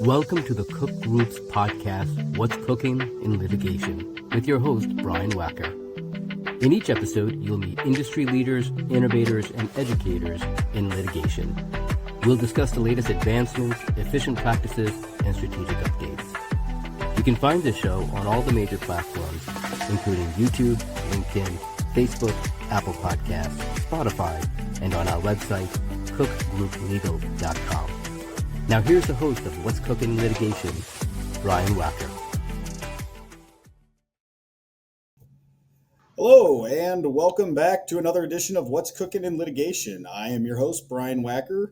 Welcome to the Cook Group's podcast, What's Cooking in Litigation, with your host, Brian Wacker. In each episode, you'll meet industry leaders, innovators, and educators in litigation. We'll discuss the latest advancements, efficient practices, and strategic updates. You can find this show on all the major platforms, including YouTube, LinkedIn, Facebook, Apple Podcasts, Spotify, and on our website, cookgrouplegal.com. Now here's the host of What's Cooking in Litigation, Brian Wacker. Hello, and welcome back to another edition of What's Cooking in Litigation. I am your host, Brian Wacker.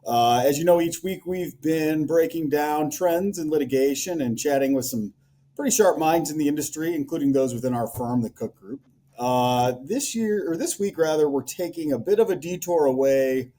As you know, each week we've been breaking down trends in litigation and chatting with some pretty sharp minds in the industry, including those within our firm, the Cook Group. This week, we're taking a bit of a detour away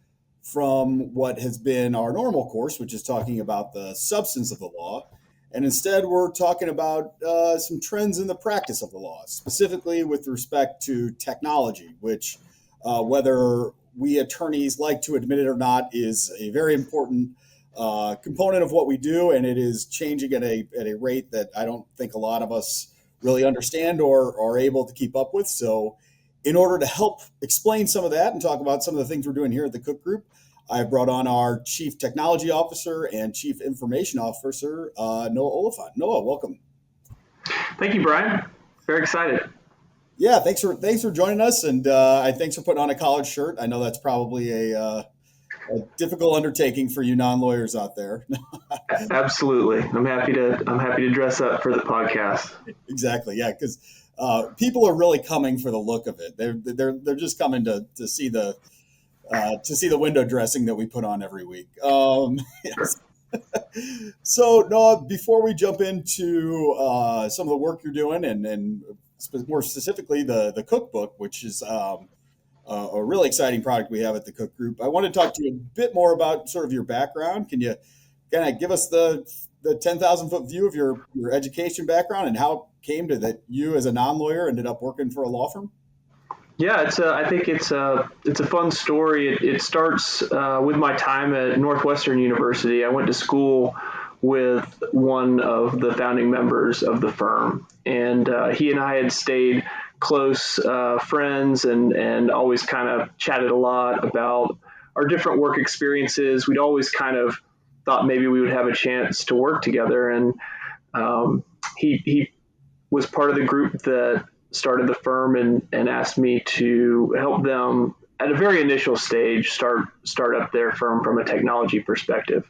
from what has been our normal course, which is talking about the substance of the law. And instead, we're talking about some trends in the practice of the law, specifically with respect to technology, which, whether we attorneys like to admit it or not, is a very important component of what we do, and it is changing at a rate that I don't think a lot of us really understand or are able to keep up with. So in order to help explain some of that and talk about some of the things we're doing here at the Cook Group, I've brought on our Chief Technology Officer and Chief Information Officer, Noah Oliphant. Noah, welcome. Thank you, Brian. Very excited. Yeah, thanks for joining us, and thanks for putting on a collared shirt. I know that's probably a difficult undertaking for you non-lawyers out there. Absolutely, I'm happy to dress up for the podcast. Exactly, yeah, because people are really coming for the look of it. They're just coming to see the window dressing that we put on every week. Yes. So, Noah, before we jump into some of the work you're doing and more specifically the cookbook, which is a really exciting product we have at the Cook Group, I want to talk to you a bit more about sort of your background. Can you kind of give us the 10,000-foot view of your education background and how it came to that you as a non-lawyer ended up working for a law firm? Yeah, I think it's a fun story. It starts with my time at Northwestern University. I went to school with one of the founding members of the firm, and he and I had stayed close friends and always kind of chatted a lot about our different work experiences. We'd always kind of thought maybe we would have a chance to work together, and he was part of the group that started the firm and asked me to help them at a very initial stage start up their firm from a technology perspective.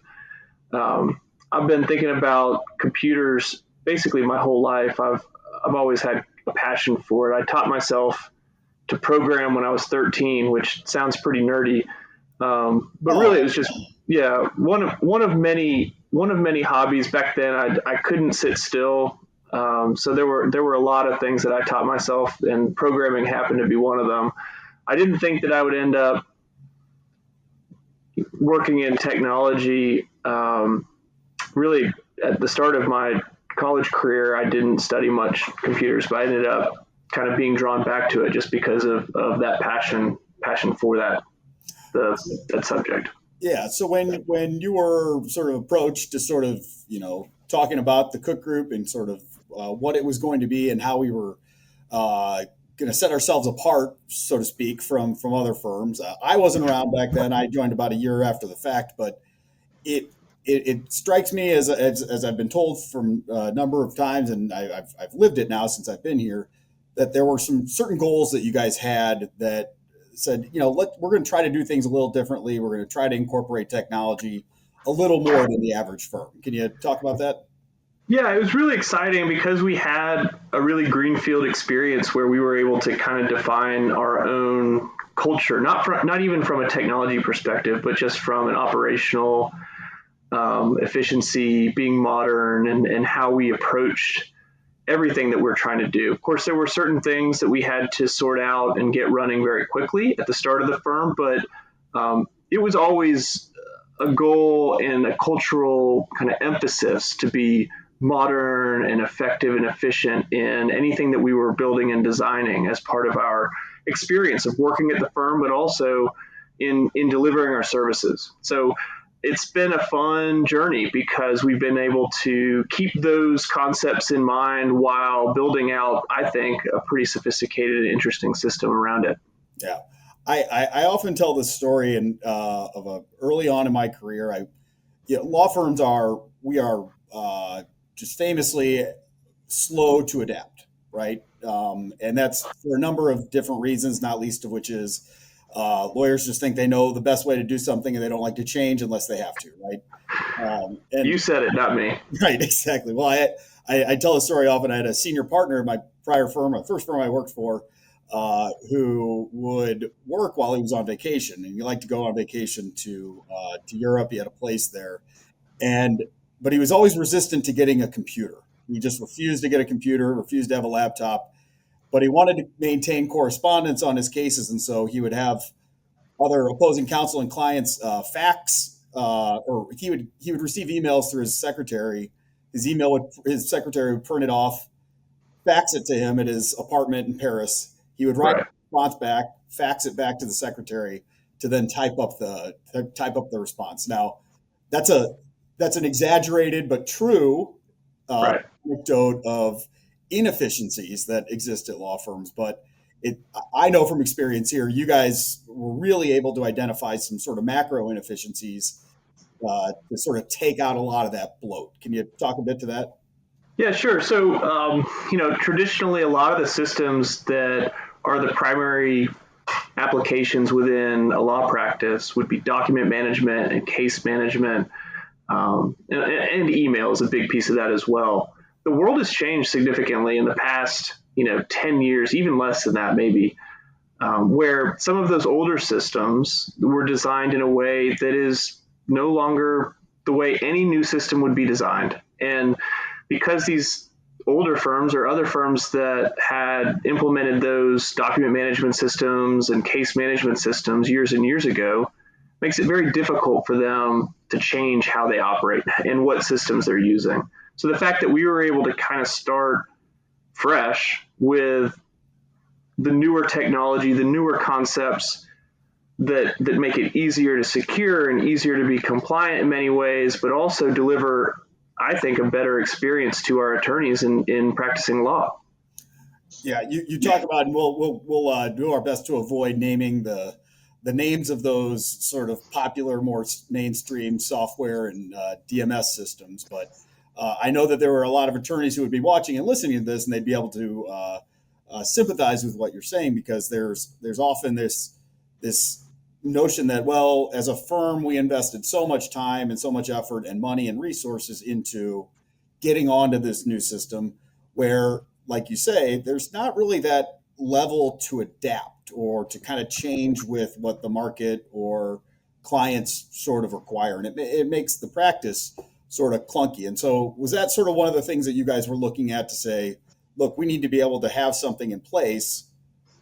I've been thinking about computers basically my whole life. I've always had a passion for it. I taught myself to program when I was 13, which sounds pretty nerdy, but really it was just one of many hobbies back then. I couldn't sit still. So there were a lot of things that I taught myself, and programming happened to be one of them. I didn't think that I would end up working in technology. Really, at the start of my college career, I didn't study much computers, but I ended up kind of being drawn back to it just because of that passion for that subject. Yeah. So when you were sort of approached to sort of, talking about the Cook Group and sort of what it was going to be and how we were going to set ourselves apart, so to speak, from other firms. I wasn't around back then. I joined about a year after the fact, but it strikes me as I've been told from a number of times, and I've lived it now since I've been here, that there were some certain goals that you guys had that said, we're going to try to do things a little differently. We're going to try to incorporate technology a little more than the average firm. Can you talk about that? Yeah, it was really exciting because we had a really greenfield experience where we were able to kind of define our own culture, not even from a technology perspective, but just from an operational efficiency, being modern, and how we approached everything that we're trying to do. Of course, there were certain things that we had to sort out and get running very quickly at the start of the firm, but it was always a goal and a cultural kind of emphasis to be modern and effective and efficient in anything that we were building and designing as part of our experience of working at the firm, but also in delivering our services. So it's been a fun journey because we've been able to keep those concepts in mind while building out, I think, a pretty sophisticated and interesting system around it. Yeah. I often tell this story early on in my career. Law firms are just famously slow to adapt, right? And that's for a number of different reasons, not least of which is lawyers just think they know the best way to do something and they don't like to change unless they have to, right? And you said it, not me. Right, exactly. Well, I tell the story often. I had a senior partner in my prior firm, my first firm I worked for, who would work while he was on vacation, and he liked to go on vacation to Europe. He had a place there, but he was always resistant to getting a computer. He just refused to get a computer, refused to have a laptop, but he wanted to maintain correspondence on his cases, and so he would have other opposing counsel and clients fax, or he would receive emails through his secretary. His secretary would print it off, fax it to him at his apartment in Paris. He would write a response back, fax it back to the secretary to then type up the response. Now, that's an exaggerated but true anecdote of inefficiencies that exist at law firms. But I know from experience here, you guys were really able to identify some sort of macro inefficiencies to sort of take out a lot of that bloat. Can you talk a bit to that? Yeah, sure. So, traditionally, a lot of the systems that are the primary applications within a law practice would be document management and case management, and email is a big piece of that as well. The world has changed significantly in the past, 10 years, even less than that, maybe, where some of those older systems were designed in a way that is no longer the way any new system would be designed. And because these older firms or other firms that had implemented those document management systems and case management systems years and years ago, makes it very difficult for them to change how they operate and what systems they're using. So the fact that we were able to kind of start fresh with the newer technology, the newer concepts that make it easier to secure and easier to be compliant in many ways, but also deliver, I think, a better experience to our attorneys in practicing law. Yeah, you talk about, and we'll do our best to avoid naming the names of those sort of popular, more mainstream software and DMS systems. But I know that there were a lot of attorneys who would be watching and listening to this, and they'd be able to sympathize with what you're saying, because there's often this notion that, well, as a firm, we invested so much time and so much effort and money and resources into getting onto this new system, where, like you say, there's not really that level to adapt or to kind of change with what the market or clients sort of require. And it makes the practice sort of clunky. And so was that sort of one of the things that you guys were looking at to say, look, we need to be able to have something in place,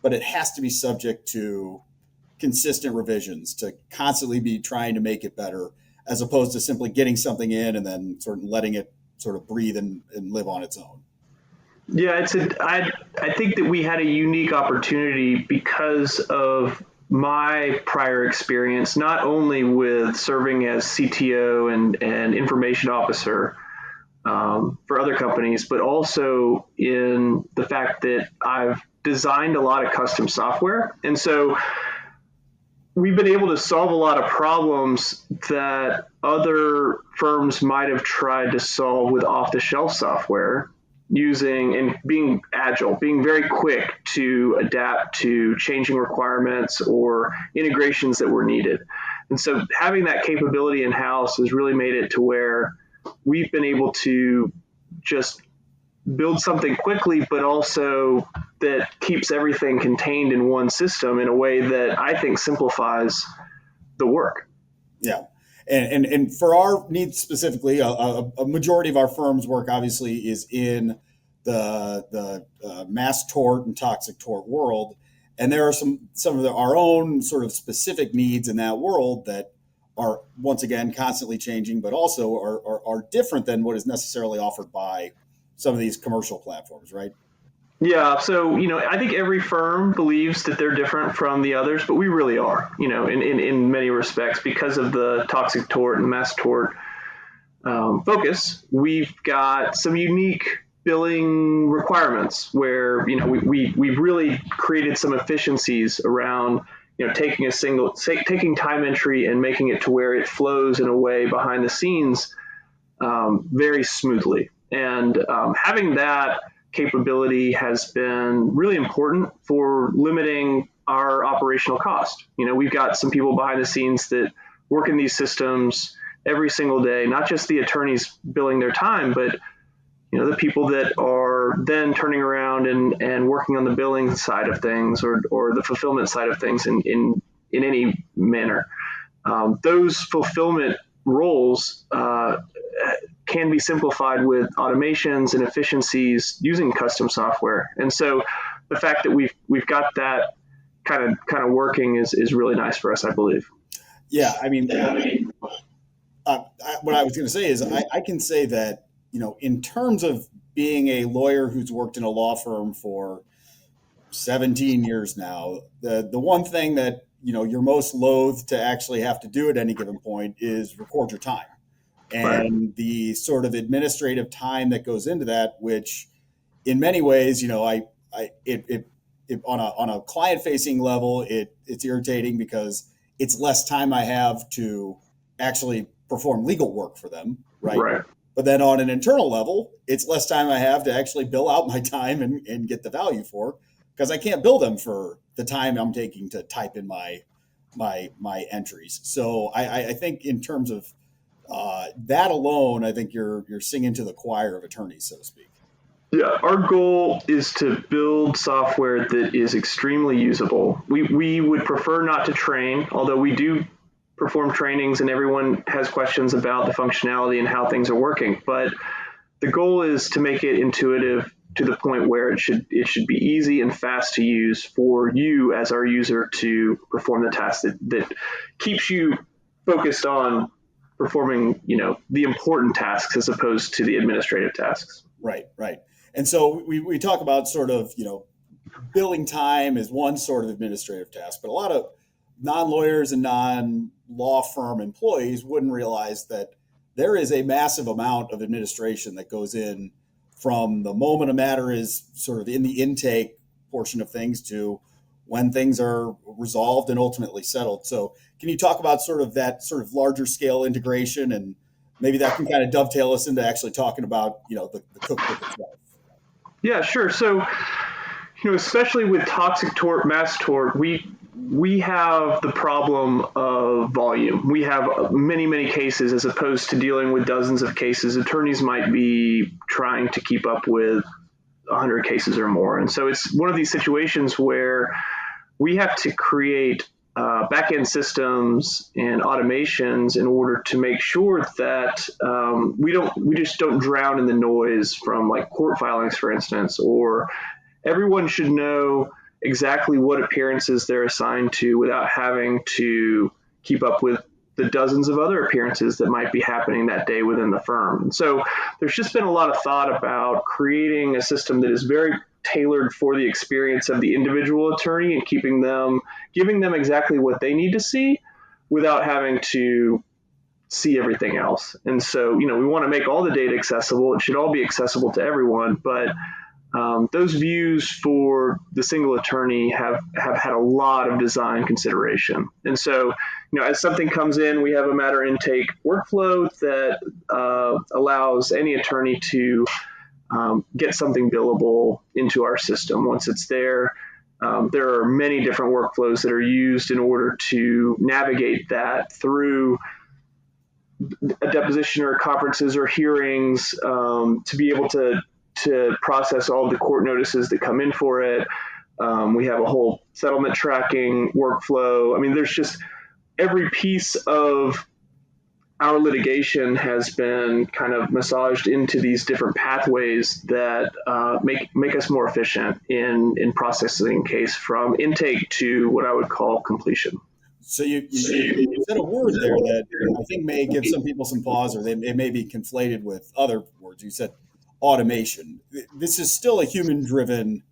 but it has to be subject to consistent revisions, to constantly be trying to make it better, as opposed to simply getting something in and then sort of letting it sort of breathe and live on its own? Yeah, I think that we had a unique opportunity because of my prior experience, not only with serving as CTO and information officer for other companies, but also in the fact that I've designed a lot of custom software. And so we've been able to solve a lot of problems that other firms might have tried to solve with off-the-shelf software, using and being agile, being very quick to adapt to changing requirements or integrations that were needed. And so having that capability in-house has really made it to where we've been able to just build something quickly, but also that keeps everything contained in one system in a way that I think simplifies the work. Yeah. And for our needs specifically, a majority of our firm's work obviously is in the mass tort and toxic tort world. And there are some of our own sort of specific needs in that world that are, once again, constantly changing, but also are different than what is necessarily offered by some of these commercial platforms, right? Yeah, so I think every firm believes that they're different from the others, but we really are, in many respects because of the toxic tort and mass tort focus. We've got some unique billing requirements where we've really created some efficiencies around taking time entry and making it to where it flows in a way behind the scenes very smoothly. And having that capability has been really important for limiting our operational cost. We've got some people behind the scenes that work in these systems every single day, not just the attorneys billing their time, but the people that are then turning around and working on the billing side of things or the fulfillment side of things in any manner. Those fulfillment roles can be simplified with automations and efficiencies using custom software. And so the fact that we've got that kind of working is really nice for us, I believe. Yeah, I mean, what I was going to say is I can say that, in terms of being a lawyer who's worked in a law firm for 17 years now, the one thing that, you're most loath to actually have to do at any given point is record your time. And Right. the sort of administrative time that goes into that, which in many ways, it on a client facing level, it's irritating because it's less time I have to actually perform legal work for them, right? Right. But then on an internal level, it's less time I have to actually bill out my time and get the value for, because I can't bill them for the time I'm taking to type in my entries. So I think in terms of that alone, I think you're singing to the choir of attorneys, so to speak. Yeah, our goal is to build software that is extremely usable. We would prefer not to train, although we do perform trainings and everyone has questions about the functionality and how things are working. But the goal is to make it intuitive to the point where it should be easy and fast to use for you as our user to perform the task that keeps you focused on performing, the important tasks as opposed to the administrative tasks. Right, right. And so we talk about sort of, billing time is one sort of administrative task, but a lot of non-lawyers and non-law firm employees wouldn't realize that there is a massive amount of administration that goes in from the moment a matter is sort of in the intake portion of things to when things are resolved and ultimately settled. So can you talk about sort of that sort of larger scale integration, and maybe that can kind of dovetail us into actually talking about, the cookbook itself? Yeah, sure. So, especially with toxic tort, mass tort, we have the problem of volume. We have many, many cases as opposed to dealing with dozens of cases. Attorneys might be trying to keep up with 100 cases or more. And so it's one of these situations where we have to create back-end systems and automations in order to make sure that we just don't drown in the noise from like court filings, for instance, or everyone should know exactly what appearances they're assigned to without having to keep up with the dozens of other appearances that might be happening that day within the firm. And so there's just been a lot of thought about creating a system that is very tailored for the experience of the individual attorney and giving them exactly what they need to see without having to see everything else. And so, we want to make all the data accessible. It should all be accessible to everyone, but those views for the single attorney have had a lot of design consideration. And so, as something comes in, we have a matter intake workflow that allows any attorney to get something billable into our system. Once it's there, there are many different workflows that are used in order to navigate that through a deposition or conferences or hearings, to be able to process all of the court notices that come in for it. We have a whole settlement tracking workflow. I mean, there's just every piece of our litigation has been kind of massaged into these different pathways that make us more efficient in processing a case from intake to what I would call completion. So you said a word there that I think may give some people some pause, or it may be conflated with other words. You said automation. This is still a human-driven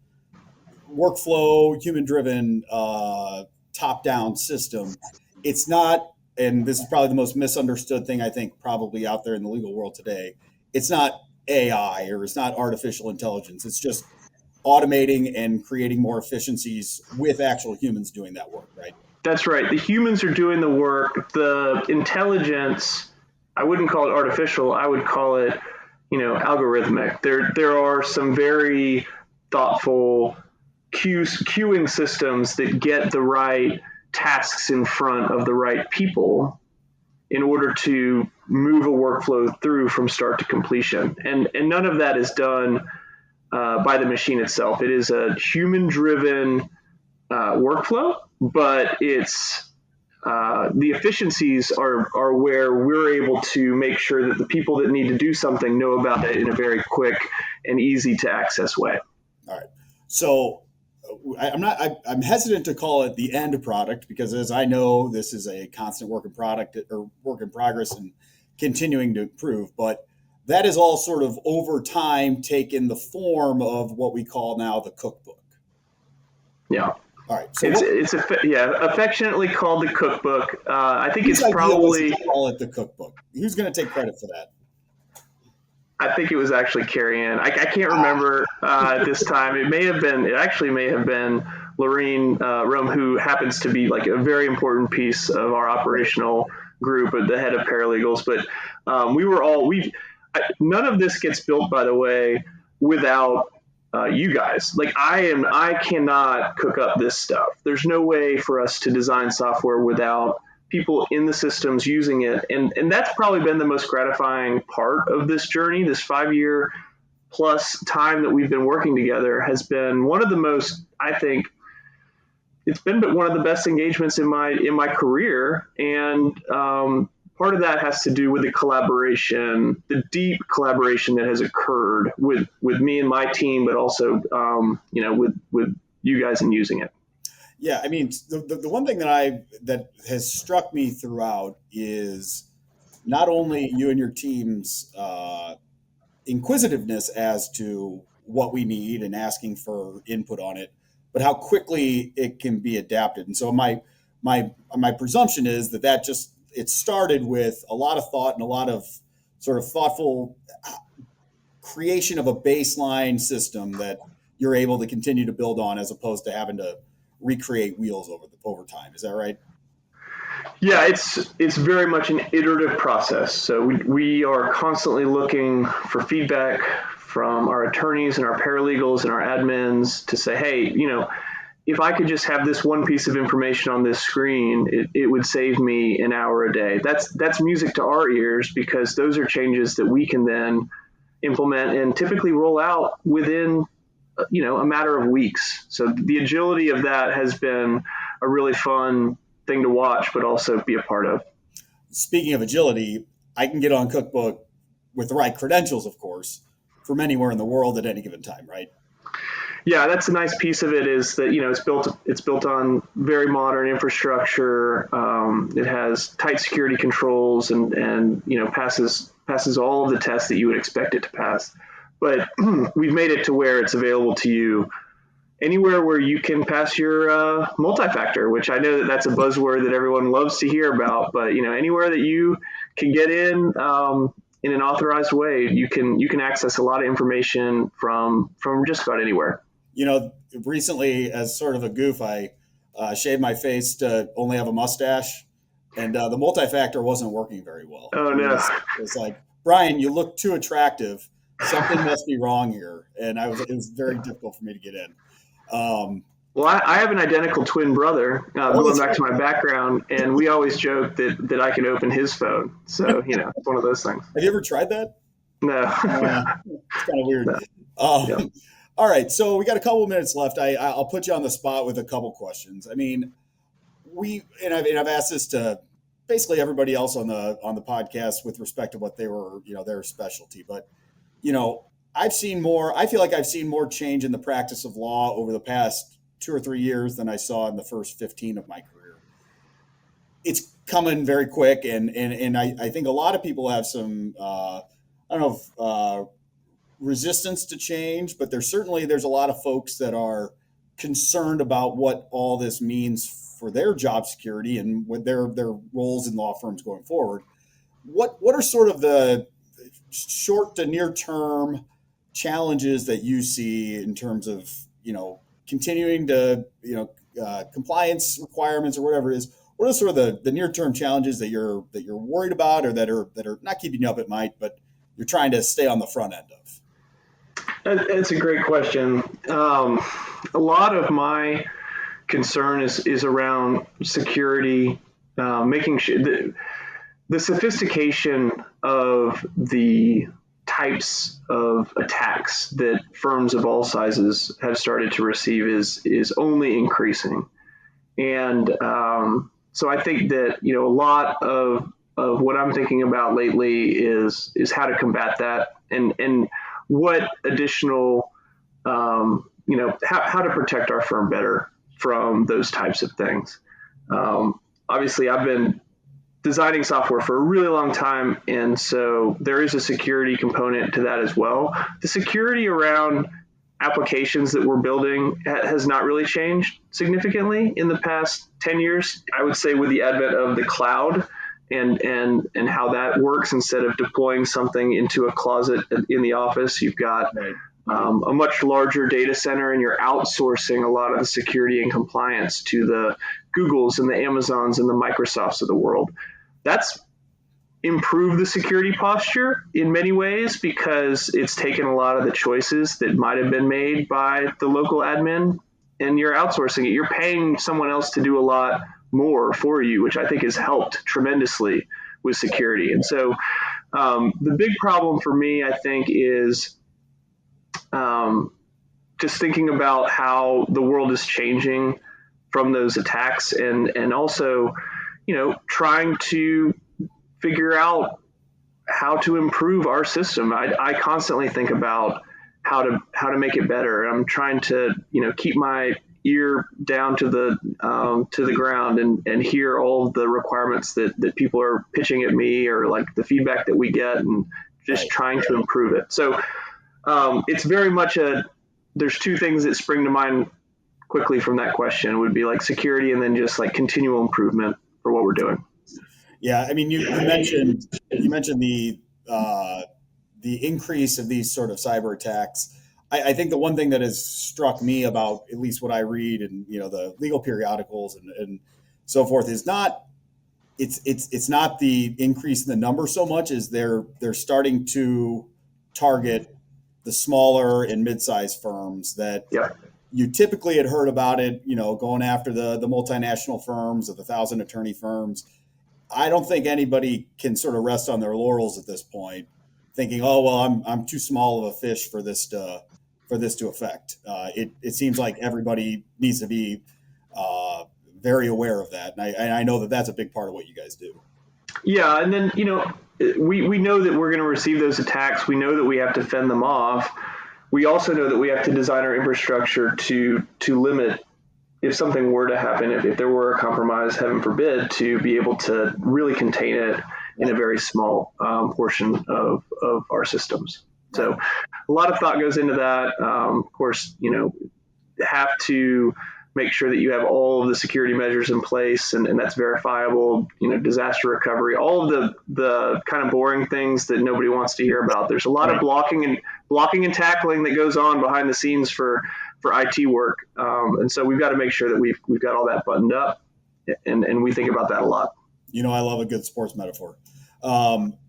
workflow, human-driven top-down system. It's not, and this is probably the most misunderstood thing I think probably out there in the legal world today. It's not AI or it's not artificial intelligence. It's just automating and creating more efficiencies with actual humans doing that work, right? That's right. The humans are doing the work. The intelligence, I wouldn't call it artificial. I would call it, algorithmic. There are some very thoughtful queuing systems that get the right tasks in front of the right people in order to move a workflow through from start to completion. And none of that is done by the machine itself. It is a human-driven workflow, but it's the efficiencies are where we're able to make sure that the people that need to do something know about it in a very quick and easy to access way. All right. So I'm hesitant to call it the end product because, as I know, this is a constant work in progress and continuing to improve. But that is all sort of over time taken the form of what we call now the cookbook. Yeah. All right. So it's affectionately called the cookbook. I think it's probably call it the cookbook. Who's going to take credit for that? I think it was actually Carrie Ann. I can't remember at this time. It actually may have been Lorene Rome, who happens to be like a very important piece of our operational group at the head of paralegals. But none of this gets built, by the way, without you guys. Like I cannot cook up this stuff. There's no way for us to design software without people in the systems using it. And that's probably been the most gratifying part of this journey. This 5-year plus time that we've been working together has been one of the most, I think, it's been one of the best engagements in my career. And part of that has to do with the collaboration, the deep collaboration that has occurred with me and my team, but also, with you guys in using it. Yeah, I mean, the one thing that has struck me throughout is not only you and your team's inquisitiveness as to what we need and asking for input on it, but how quickly it can be adapted. And so my presumption is that just it started with a lot of thought and a lot of sort of thoughtful creation of a baseline system that you're able to continue to build on, as opposed to having to recreate wheels over time. Is that right? Yeah, it's very much an iterative process. So we are constantly looking for feedback from our attorneys and our paralegals and our admins to say, hey, if I could just have this one piece of information on this screen, it would save me an hour a day. That's music to our ears, because those are changes that we can then implement and typically roll out within a matter of weeks. So the agility of that has been a really fun thing to watch, but also be a part of. Speaking of agility, I can get on Cookbook with the right credentials, of course, from anywhere in the world at any given time, right? Yeah, that's a nice piece of it, is that it's built on very modern infrastructure. It has tight security controls and passes all of the tests that you would expect it to pass. But we've made it to where it's available to you anywhere where you can pass your multi-factor, which I know that's a buzzword that everyone loves to hear about. But anywhere that you can get in an authorized way, you can access a lot of information from just about anywhere. Recently, as sort of a goof, I shaved my face to only have a mustache, and the multi-factor wasn't working very well. Oh, no. It was like, Brian, you look too attractive. Something must be wrong here. And it was very difficult for me to get in. Well, I have an identical twin brother, going back to my background, and we always joke that I can open his phone. So, it's one of those things. Have you ever tried that? No. It's kind of weird. No. Yeah. All right. So we got a couple of minutes left. I'll put you on the spot with a couple questions. I mean, I've asked this to basically everybody else on the podcast with respect to what they were, their specialty. But, I feel like I've seen more change in the practice of law over the past 2 or 3 years than I saw in the first 15 of my career. It's coming very quick. And I think a lot of people have some, resistance to change, but there's a lot of folks that are concerned about what all this means for their job security and what their roles in law firms going forward. What are sort of the short to near term challenges that you see in terms of, continuing to, compliance requirements or whatever it is? What are sort of the near term challenges that you're worried about, or that are not keeping you up at night, but you're trying to stay on the front end of? It's a great question. A lot of my concern is around security, making sure that the sophistication of the types of attacks that firms of all sizes have started to receive is only increasing. And so I think that, a lot of what I'm thinking about lately is how to combat that, and what additional, how to protect our firm better from those types of things. Obviously, I've been designing software for a really long time, and so there is a security component to that as well. The security around applications that we're building has not really changed significantly in the past 10 years. I would say with the advent of the cloud and how that works, instead of deploying something into a closet in the office, you've got a much larger data center, and you're outsourcing a lot of the security and compliance to the Googles and the Amazons and the Microsofts of the world. That's improved the security posture in many ways, because it's taken a lot of the choices that might have been made by the local admin, and you're outsourcing it. You're paying someone else to do a lot more for you, which I think has helped tremendously with security. And so the big problem for me, I think, is just thinking about how the world is changing from those attacks, and also, trying to figure out how to improve our system. I constantly think about how to make it better. I'm trying to, keep my ear down to the ground and hear all of the requirements that people are pitching at me, or like the feedback that we get, and just trying to improve it. So it's very much there's two things that spring to mind quickly from that question. It would be like security, and then just like continual improvement for what we're doing. Yeah, I mean, you mentioned the increase of these sort of cyber attacks. I think the one thing that has struck me about at least what I read and the legal periodicals and so forth is not it's not the increase in the number so much as they're starting to target the smaller and mid-sized firms that you typically had heard about it, going after the multinational firms of the 1,000 attorney firms. I don't think anybody can sort of rest on their laurels at this point, thinking, "Oh, well, I'm too small of a fish for this to affect." It seems like everybody needs to be very aware of that, and I know that that's a big part of what you guys do. Yeah, and then we know that we're going to receive those attacks. We know that we have to fend them off. We also know that we have to design our infrastructure to limit, if something were to happen, if there were a compromise, heaven forbid, to be able to really contain it in a very small portion of our systems. So a lot of thought goes into that. Of course, have to make sure that you have all of the security measures in place, and that's verifiable, disaster recovery, all of the kind of boring things that nobody wants to hear about. There's a lot of blocking and tackling that goes on behind the scenes for IT work. And so we've got to make sure that we've got all that buttoned up, and we think about that a lot. I love a good sports metaphor.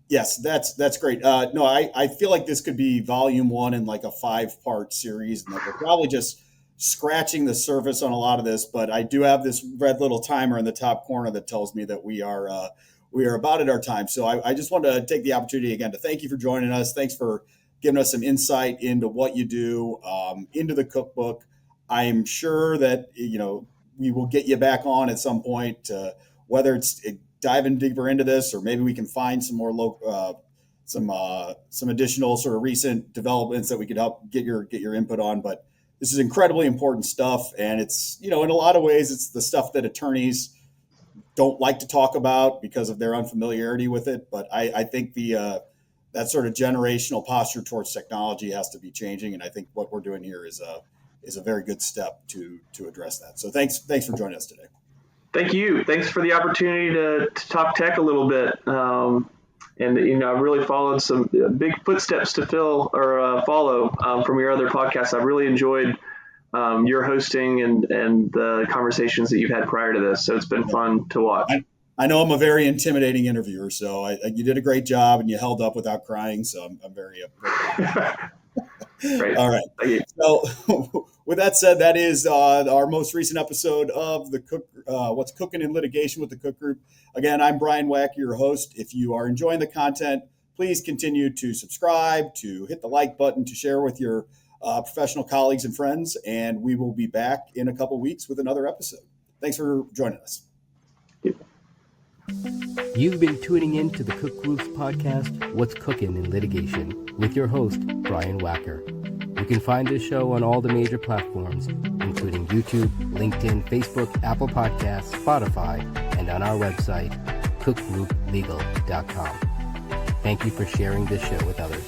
Yes, that's great. No, I feel like this could be volume 1 in like a 5-part series, and we're probably just scratching the surface on a lot of this, but I do have this red little timer in the top corner that tells me that we are about at our time. So I just wanted to take the opportunity again to thank you for joining us. Thanks for giving us some insight into what you do, into the cookbook. I'm sure that, we will get you back on at some point, whether it's diving deeper into this, or maybe we can find some more some additional sort of recent developments that we could help get your input on. But this is incredibly important stuff. And it's, in a lot of ways, it's the stuff that attorneys don't like to talk about because of their unfamiliarity with it. But I think the that sort of generational posture towards technology has to be changing. And I think what we're doing here is a very good step to address that. So thanks for joining us today. Thank you. Thanks for the opportunity to talk tech a little bit. And, I've really followed some big footsteps to follow from your other podcasts. I've really enjoyed your hosting and the conversations that you've had prior to this. So it's been fun to watch. I know I'm a very intimidating interviewer, so you did a great job and you held up without crying. So I'm very Great. All right. Thank you. So with that said, that is our most recent episode of the What's Cooking in Litigation with the Cook Group. Again, I'm Brian Wacker, your host. If you are enjoying the content, please continue to subscribe, to hit the like button, to share with your professional colleagues and friends, and we will be back in a couple weeks with another episode. Thanks for joining us. You've been tuning in to the Cook Group's podcast, What's Cookin' in Litigation, with your host, Brian Wacker. You can find this show on all the major platforms, including YouTube, LinkedIn, Facebook, Apple Podcasts, Spotify, and on our website, cookgrouplegal.com. Thank you for sharing this show with others.